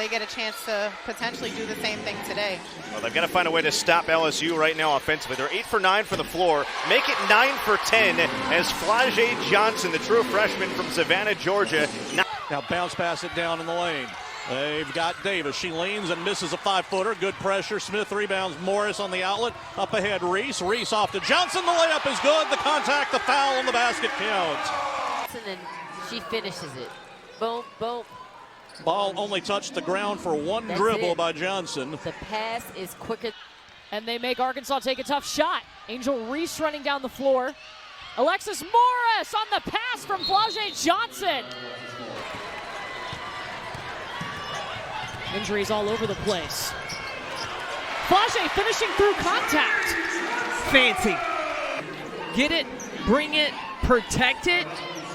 they get a chance to potentially do the same thing today. Well, they've got to find a way to stop LSU right now offensively. They're 8 for 9 from the floor. Make it 9 for 10 as Flau'jae Johnson, the true freshman from Savannah, Georgia. Now bounce pass it down in the lane. They've got Davis. She leans and misses a 5-footer. Good pressure. Smith rebounds. Morris on the outlet. Up ahead, Reese. Reese off to Johnson. The layup is good. The contact, the foul on the basket counts. And then she finishes it. Boom, boom. Ball only touched the ground for one dribble by Johnson. The pass is quicker. And they make Arkansas take a tough shot. Angel Reese running down the floor. Alexis Morris on the pass from Flau'jae Johnson. Injuries all over the place. Flau'jae finishing through contact. Fancy. Get it, bring it, protect it,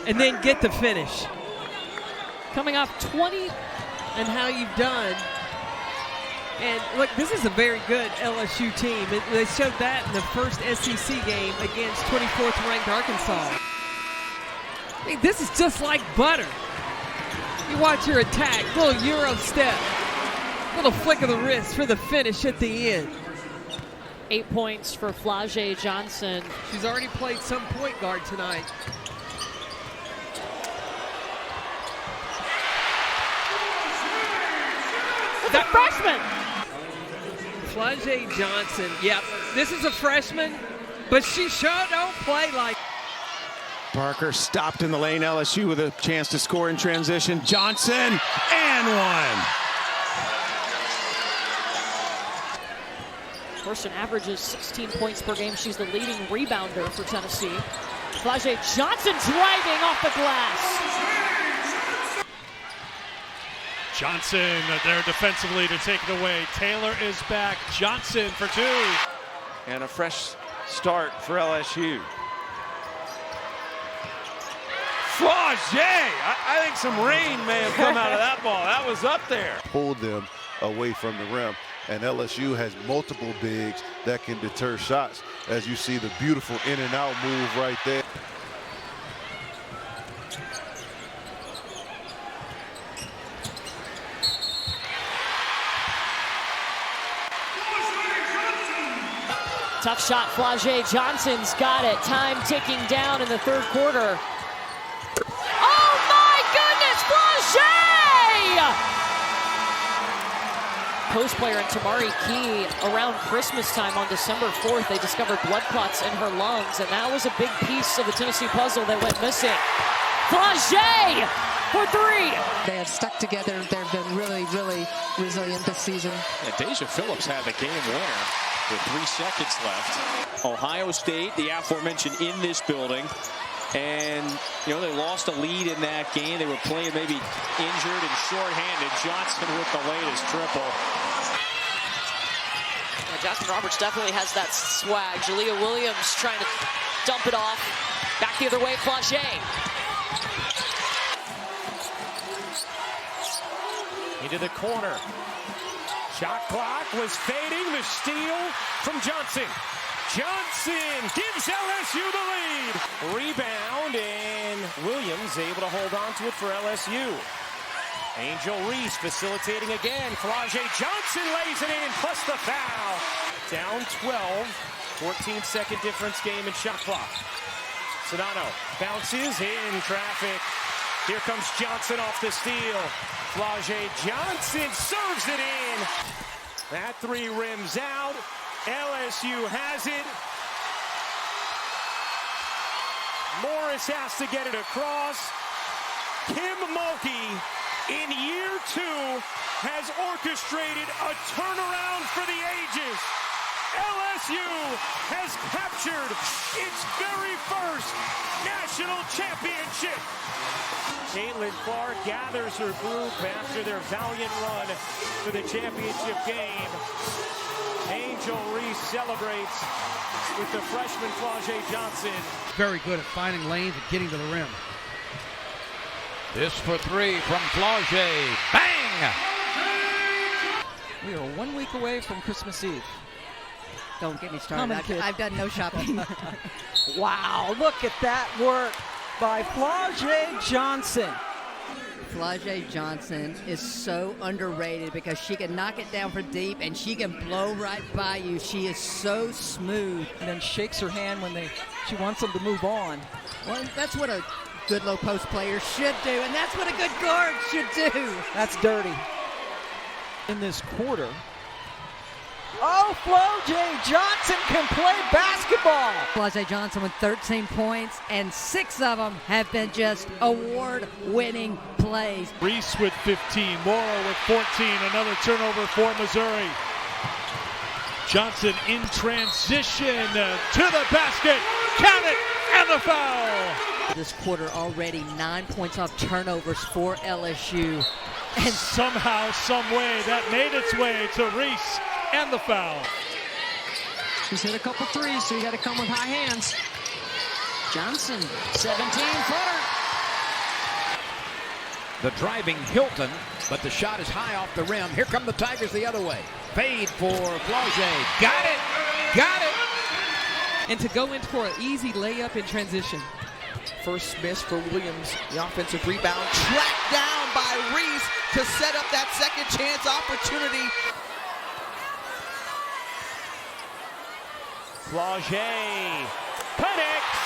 and then get the finish. Coming off 20. And how you've done. And look, this is a very good LSU team. They showed that in the first SEC game against 24th ranked Arkansas. I mean, this is just like butter. You watch your attack, little Euro step, little flick of the wrist for the finish at the end. 8 points for Flau'jae Johnson. She's already played some point guard tonight. It's a freshman. Flau'jae Johnson, yep. This is a freshman, but she sure don't play like. Parker stopped in the lane. LSU with a chance to score in transition. Johnson and one. Person averages 16 points per game. She's the leading rebounder for Tennessee. Flau'jae Johnson driving off the glass. Johnson there defensively to take it away. Taylor is back. Johnson for two. And a fresh start for LSU. Flau'jae! I think some rain may have come out of that ball. That was up there. Pulled them away from the rim. And LSU has multiple bigs that can deter shots. As you see the beautiful in and out move right there. Tough shot, Flau'jae Johnson's got it. Time ticking down in the third quarter. Oh my goodness, Flau'jae! Post player and Tamari Key around Christmas time on December 4th, they discovered blood clots in her lungs, and that was a big piece of the Tennessee puzzle that went missing. Flau'jae for three. They have stuck together. They've been really, really resilient this season. And Deja Phillips had the game winner with 3 seconds left. Ohio State, the aforementioned, in this building. And, you know, they lost a lead in that game. They were playing maybe injured and shorthanded. Johnson with the latest triple. Yeah, Jasmine Roberts definitely has that swag. Jalea Williams trying to dump it off. Back the other way, Flau'jae. Into the corner. Shot clock was fading. The steal from Johnson. Johnson gives LSU the lead. Rebound, and Williams able to hold on to it for LSU. Angel Reese facilitating again. Flau'jae Johnson lays it in, plus the foul. Down 12, 14-second difference game in shot clock. Sedano bounces in traffic. Here comes Johnson off the steal. Flau'jae Johnson serves it in. That three rims out. LSU has it. Morris has to get it across. Kim Mulkey, in year 2, has orchestrated a turnaround for the ages. LSU has captured its very first national championship. Caitlin Clark gathers her group after their valiant run for the championship game. Angel Reese celebrates with the freshman Flau'jae Johnson. Very good at finding lanes and getting to the rim. This for three from Flau'jae. Bang! We are 1 week away from Christmas Eve. Don't get me started. I've done no shopping. Wow, look at that work by Flau'jae Johnson. Flau'jae Johnson is so underrated because she can knock it down for deep and she can blow right by you. She is so smooth. And then shakes her hand when she wants them to move on. Well, that's what a good low post player should do, and that's what a good guard should do. That's dirty. In this quarter. Oh, Flau'jae Johnson can play basketball. Flau'jae Johnson with 13 points, and 6 of them have been just award-winning plays. Reese with 15, Morrow with 14, another turnover for Missouri. Johnson in transition to the basket, count it, and the foul. This quarter already 9 points off turnovers for LSU. And somehow, some way, that made its way to Reese and the foul. She's hit a couple threes, so you got to come with high hands. Johnson, 17-footer. The driving Hilton, but the shot is high off the rim. Here come the Tigers the other way. Fade for Flau'jae. Got it! Got it! And to go in for an easy layup in transition. First miss for Williams. The offensive rebound tracked down by Reese to set up that second chance opportunity. Flau'jae connects.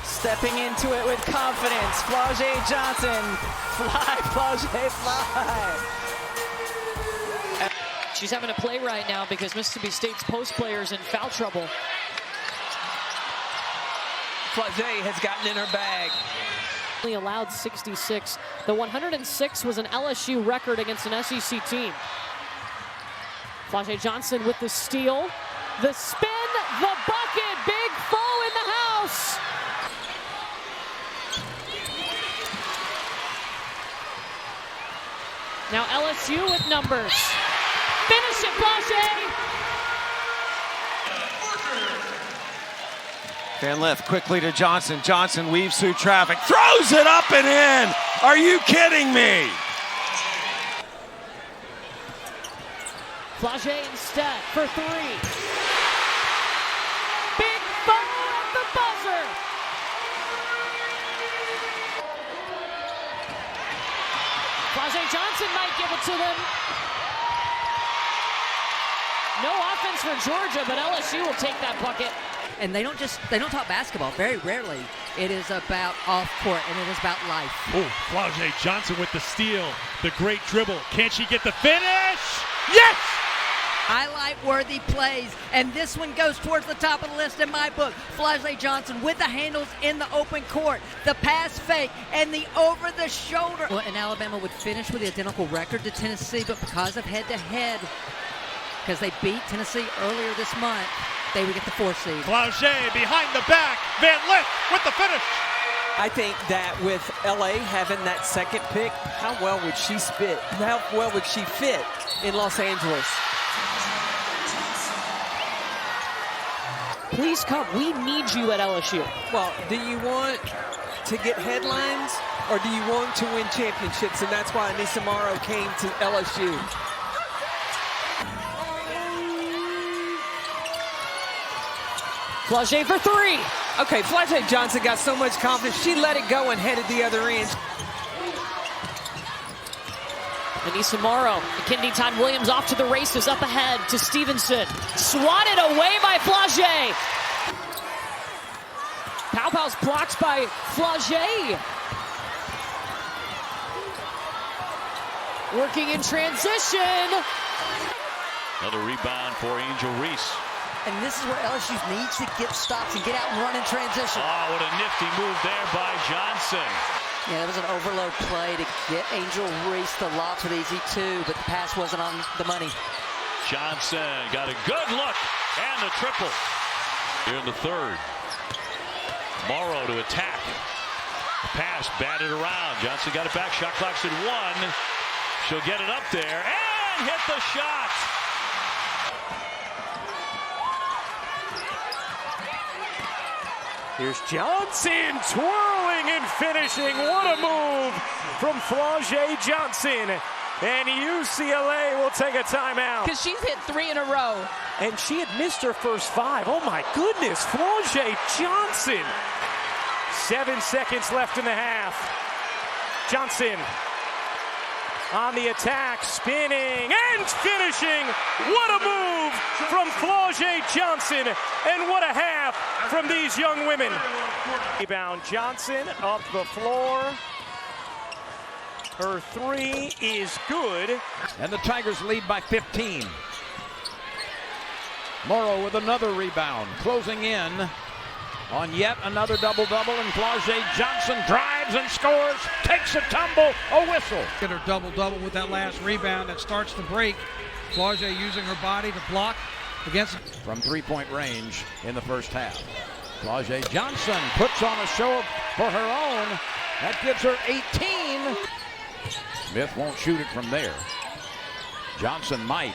Stepping into it with confidence, Flau'jae Johnson. Fly, Flau'jae, fly. She's having to play right now because Mississippi State's post players in foul trouble. Flau'jae has gotten in her bag. Only allowed 66. The 106 was an LSU record against an SEC team. Flau'jae Johnson with the steal, the spin, the bucket. Big foe in the house. Now LSU with numbers. Finish it, Flau'jae! Van Lith quickly to Johnson. Johnson weaves through traffic, throws it up and in. Are you kidding me? Flau'jae instead for 3. Big bow at the buzzer. Flau'jae Johnson might give it to them. No offense for Georgia, but LSU will take that bucket. And they don't talk basketball. Very rarely. It is about off court, and it is about life. Oh, Flau'jae Johnson with the steal, the great dribble. Can she get the finish? Yes! Highlight-worthy plays, and this one goes towards the top of the list in my book. Flau'jae Johnson with the handles in the open court, the pass fake, and the over-the-shoulder. Well, and Alabama would finish with the identical record to Tennessee, but because of head-to-head, because they beat Tennessee earlier this month, they would get the 4 seed. Flau'jae behind the back, Van Lith with the finish. I think that with LA having that second pick, how well would she fit? How well would she fit in Los Angeles? Please come. We need you at LSU. Well, do you want to get headlines or do you want to win championships? And that's why Anissa Morrow came to LSU. Flau'jae for 3. Okay, Flau'jae Johnson got so much confidence, she let it go and headed the other end. Anissa Morrow, McKinney Todd Williams off to the races, up ahead to Stevenson. Swatted away by Flau'jae. Pow-Pow's blocked by Flau'jae. Working in transition. Another rebound for Angel Reese. And this is where LSU needs to get stops and get out and run in transition. Oh, what a nifty move there by Johnson. Yeah, that was an overload play to get Angel Reese the lob for the easy 2, but the pass wasn't on the money. Johnson got a good look and the triple. Here in the third. Morrow to attack. Pass batted around. Johnson got it back. Shot clock's at 1. She'll get it up there and hit the shot. Here's Johnson twirling and finishing. What a move from Flau'jae Johnson. And UCLA will take a timeout. Because she's hit 3 in a row. And she had missed her first 5. Oh my goodness, Flau'jae Johnson. 7 seconds left in the half. Johnson on the attack, spinning and finishing. What a move from Flau'jae Johnson, and what a half from these young women. Rebound, Johnson up the floor. Her 3 is good. And the Tigers lead by 15. Morrow with another rebound, closing in on yet another double-double, and Flau'jae Johnson drives and scores, takes a tumble, a whistle. Get her double-double with that last rebound that starts the break. Flau'jae using her body to block against from three-point range in the first half. Flau'jae Johnson puts on a show for her own. That gives her 18. Smith won't shoot it from there. Johnson might.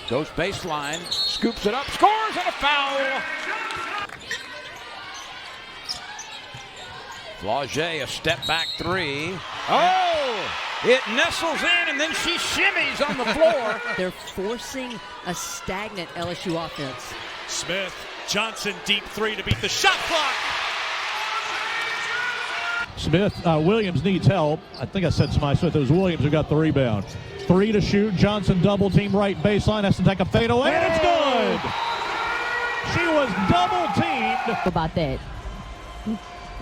Goes baseline, scoops it up, scores, and a foul. Flau'jae, a step back 3. Oh! It nestles in, and then she shimmies on the floor. They're forcing a stagnant LSU offense. Smith, Johnson, deep 3 to beat the shot clock. Smith, Williams needs help. I think I said Smith. It was Williams who got the rebound. 3 to shoot. Johnson double team right baseline. Has to take a fadeaway, and it's good. She was double teamed. About that.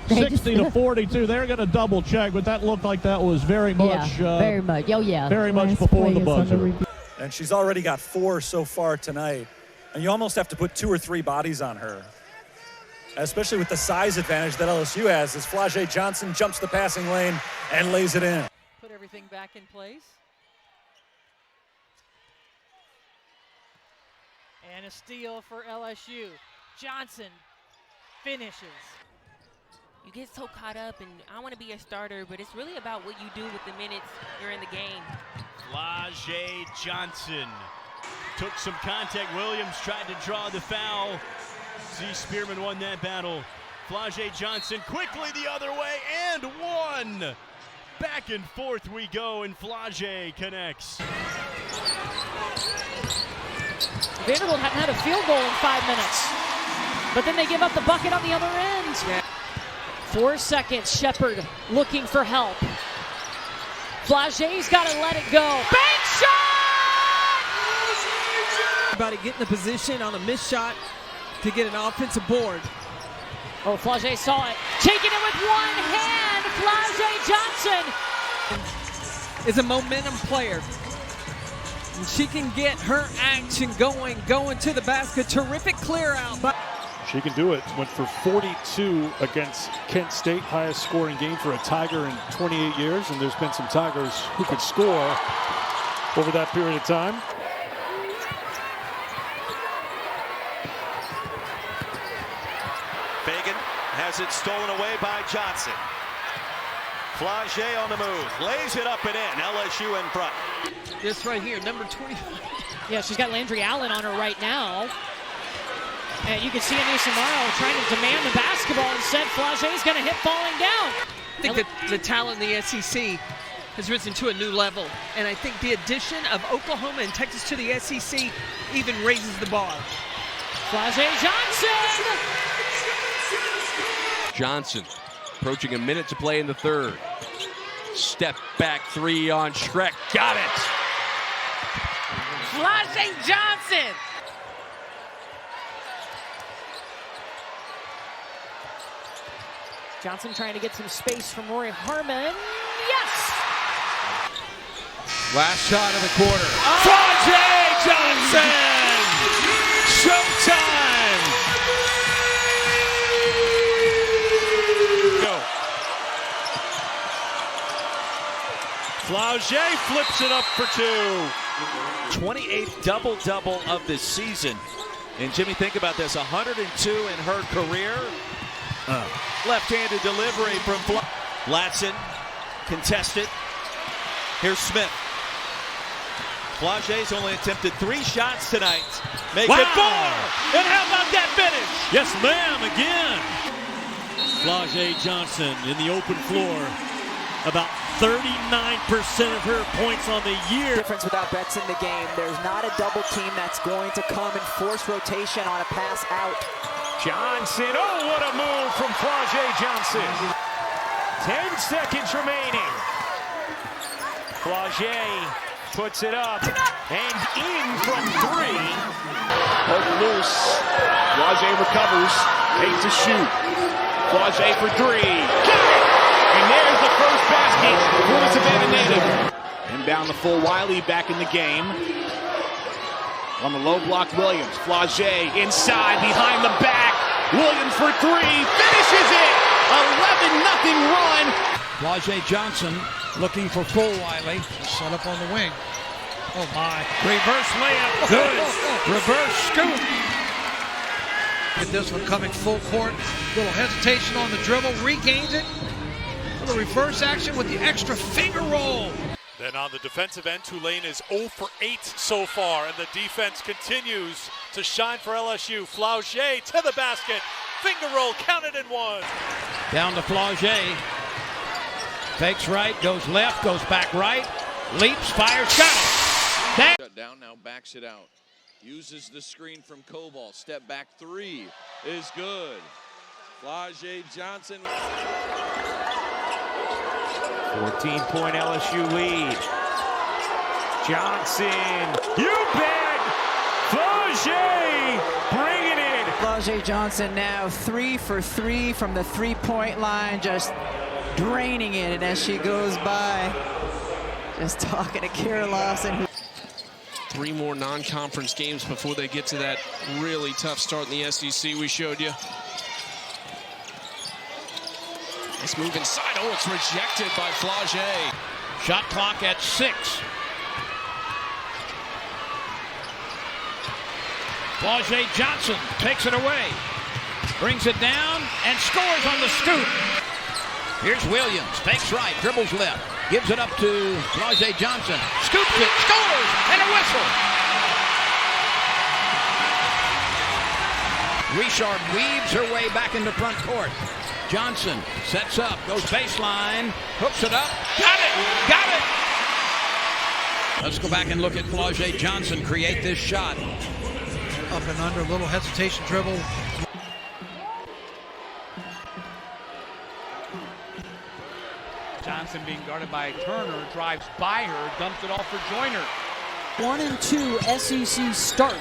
60 to 42. They're going to double check, but that looked like that was very much. Very much. Oh, yeah. Very much before the buzzer. And she's already got 4 so far tonight. And you almost have to put 2 or 3 bodies on her, especially with the size advantage that LSU has, as Flau'jae Johnson jumps the passing lane and lays it in. Put everything back in place. And a steal for LSU. Johnson finishes. You get so caught up, and I want to be a starter, but it's really about what you do with the minutes you're in the game. Flau'jae Johnson took some contact. Williams tried to draw the foul. Z. Spearman won that battle. Flau'jae Johnson quickly the other way, and 1. Back and forth we go, and Flau'jae connects. Vanderbilt hadn't had a field goal in 5 minutes. But then they give up the bucket on the other end. Yeah. 4 seconds, Shepard looking for help. Flau'jae's got to let it go. Bank shot! Everybody get in the position on a missed shot to get an offensive board. Oh, Flau'jae saw it. Taking it with one hand, Flau'jae Johnson. Is a momentum player. And she can get her action going to the basket. Terrific clear out. She can do it. Went for 42 against Kent State, highest scoring game for a Tiger in 28 years, and there's been some Tigers who could score over that period of time. Fagan has it stolen away by Johnson. Flau'jae on the move, lays it up and in. LSU in front. This right here, number 20. Yeah, she's got Landry Allen on her right now. And you can see Anissa Morrow trying to demand the basketball. Instead, Flau'jae's going to hit falling down. I think the talent in the SEC has risen to a new level. And I think the addition of Oklahoma and Texas to the SEC even raises the bar. Flau'jae Johnson! Johnson approaching a minute to play in the third. Step back 3 on Schreck. Got it! Flau'jae Johnson! Johnson trying to get some space from Rory Harmon. Yes! Last shot of the quarter. Flau'jae Johnson! Showtime! Go. Flau'jae flips it up for 2. 28th double-double of the season. And Jimmy, think about this, 102 in her career. Left-handed delivery from Latson, contested. Here's Smith. Flau'jae's only attempted 3 shots tonight. Make it 4! And how about that finish? Yes, ma'am, again. Flau'jae Johnson in the open floor. About 39% of her points on the year. Difference without Betts in the game. There's not a double team that's going to come and force rotation on a pass out. Johnson, oh, what a move from Flau'jae Johnson. 10 seconds remaining. Flau'jae puts it up and in from 3. Poke loose. Flau'jae recovers. Takes a shoot. Flau'jae for 3. Got it! And there's the first basket for the Savannah native. Inbound the full Wiley back in the game. On the low block, Williams. Flau'jae inside, behind the back. Williams for 3. Finishes it! 11-0 run. Flau'jae Johnson looking for full Wiley. Set up on the wing. Oh my. Reverse layup. Good. Reverse scoop. Get this one coming full court. Little hesitation on the dribble. Regains it. Little reverse action with the extra finger roll. Then on the defensive end, Tulane is 0 for 8 so far, and the defense continues to shine for LSU. Flau'jae to the basket. Finger roll, counted in 1. Down to Flau'jae. Fakes right, goes left, goes back right. Leaps, fires, got it. Shut down, now backs it out. Uses the screen from Koval. Step back 3 is good. Flau'jae Johnson. 14-point LSU lead. Johnson, you bet! Flau'jae bringing it. Flau'jae Johnson now 3 for 3 from the three-point line, just draining it. And as she goes by, just talking to Kara Lawson. 3 more non-conference games before they get to that really tough start in the SEC we showed you. Nice move inside. Oh, it's rejected by Flau'jae. Shot clock at 6. Flau'jae Johnson takes it away. Brings it down and scores on the scoop. Here's Williams. Fakes right, dribbles left. Gives it up to Flau'jae Johnson. Scoops it, scores, and a whistle. Richard weaves her way back into front court. Johnson sets up, goes baseline, hooks it up. Got it! Let's go back and look at Flau'jae Johnson create this shot. Up and under, little hesitation dribble. Johnson being guarded by Turner, drives by her, dumps it off for Joyner. 1 and 2 SEC start.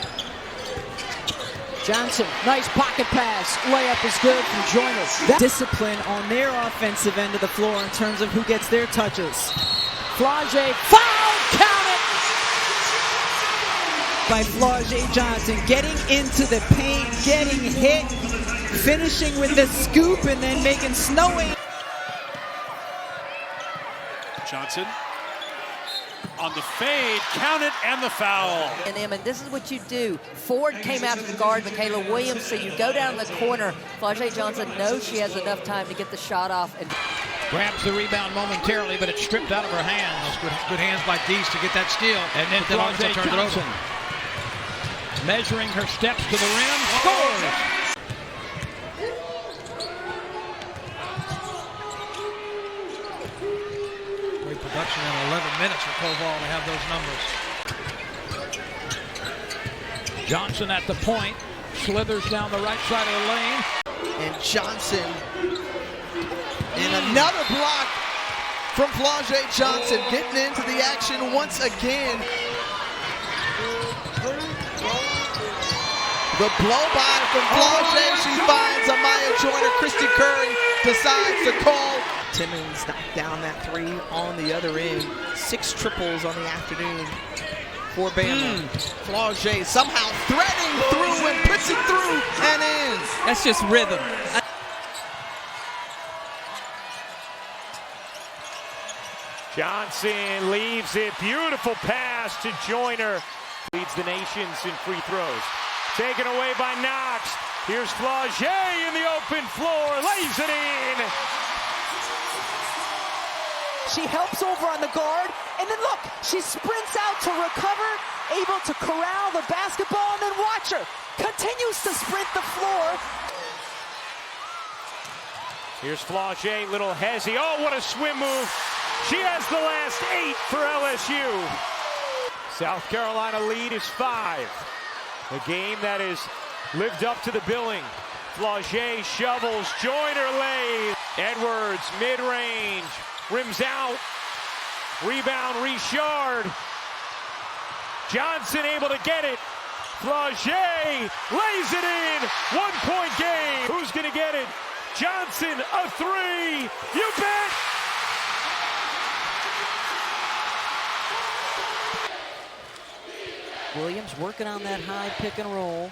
Johnson, nice pocket pass. Layup is good from Joyner. Discipline on their offensive end of the floor in terms of who gets their touches. Flau'jae, foul, count it! By Flau'jae Johnson, getting into the paint, getting hit, finishing with the scoop, and then making snowing. Johnson on the fade, count it, and the foul. And this is what you do. Ford came out to the guard, Michaela Williams, so you go down the corner. Flau'jae Johnson knows she has enough time to get the shot off. And grabs the rebound momentarily, but it's stripped out of her hands. Good hands by Deese to get that steal. And then Flau'jae Johnson, measuring her steps to the rim, scores. Great production in 11 minutes for Koval to have those numbers. Johnson at the point, slithers down the right side of the lane. And Johnson, and another block from Flau'jae Johnson, getting into the action once again. The blow by from Flau'jae, she finds Amaya Joyner. Christy Curry decides to call. Timmons knocked down that 3 on the other end. 6 triples on the afternoon for Bama. Flau'jae somehow threading through and puts it through and in. That's just rhythm. Johnson leaves it. Beautiful pass to Joyner. Leads the nations in free throws. Taken away by Knox. Here's Flau'jae in the open floor. Lays it in. She helps over on the guard, and then look, she sprints out to recover, able to corral the basketball, and then watch her. Continues to sprint the floor. Here's Flau'jae, little hezzy. Oh, what a swim move. She has the last 8 for LSU. South Carolina lead is 5. A game that has lived up to the billing. Flau'jae shovels, Joyner lays. Edwards, mid-range, rims out. Rebound, Richard. Johnson able to get it. Flau'jae lays it in. 1-point game. Who's going to get it? Johnson, a 3. You bet. Williams working on that high pick and roll.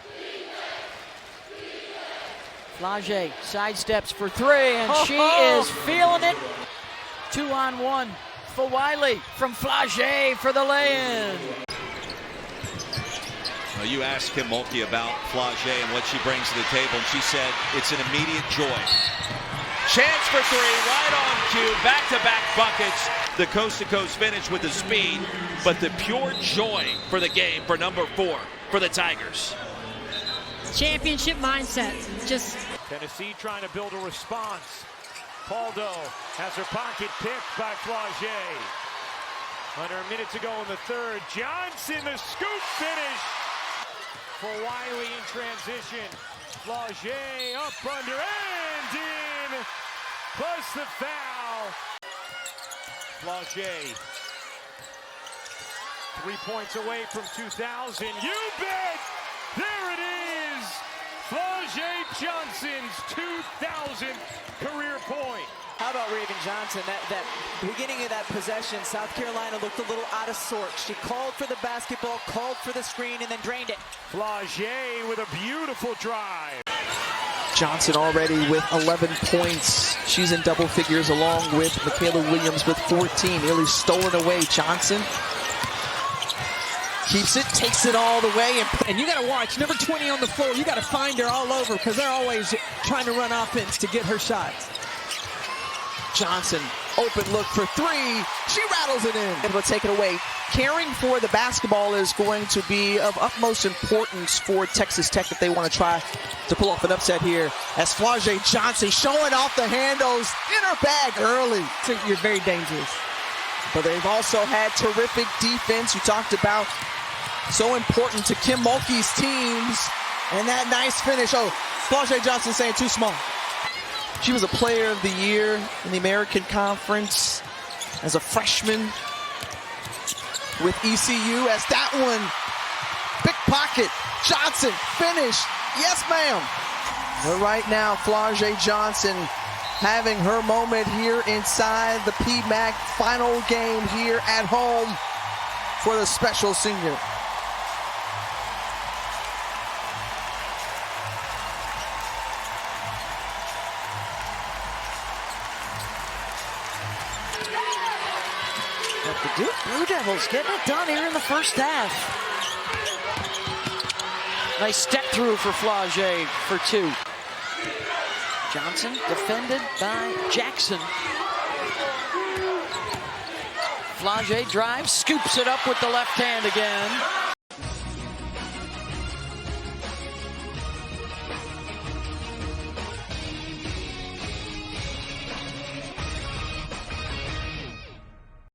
Flau'jae sidesteps for 3, and she is feeling it. 2-on-1 for Wiley from Flau'jae for the lay-in. Well, you asked Kim Mulkey about Flau'jae and what she brings to the table, and she said it's an immediate joy. Chance for 3, right on cue, back-to-back buckets. The coast-to-coast finish with the speed, but the pure joy for the game for number 4 for the Tigers. Championship mindset. Just Tennessee trying to build a response. Paldo has her pocket picked by Flau'jae. Under a minute to go in the third. Johnson, the scoop finish for Wiley in transition. Flau'jae up under and in. Plus the foul. Flau'jae 3 points away from 2,000. You bet! There it is! Flau'jae Johnson's 2,000th career point. How about Raven Johnson? That beginning of that possession, South Carolina looked a little out of sorts. She called for the basketball, called for the screen, and then drained it. Flau'jae with a beautiful drive. Johnson already with 11 points. She's in double figures along with Michaela Williams with 14. Nearly stolen away. Johnson keeps it, takes it all the way. And you got to watch number 20 on the floor. You got to find her all over because they're always trying to run offense to get her shots. Johnson, open look for 3. She rattles it in. And we'll take it away. Caring for the basketball is going to be of utmost importance for Texas Tech if they want to try to pull off an upset here. As Flau'jae Johnson showing off the handles in her bag early. So you're very dangerous. But they've also had terrific defense. You talked about so important to Kim Mulkey's teams. And that nice finish. Oh, Flau'jae Johnson saying too small. She was a player of the year in the American Conference as a freshman with ECU. As that one, pickpocket, Johnson, finish. Yes, ma'am. But right now, Flau'jae Johnson having her moment here inside the PMAC final game here at home for the special senior. But the Blue Devils getting it done here in the first half. Nice step through for Flau'jae for 2. Johnson defended by Jackson. Flau'jae drives, scoops it up with the left hand again.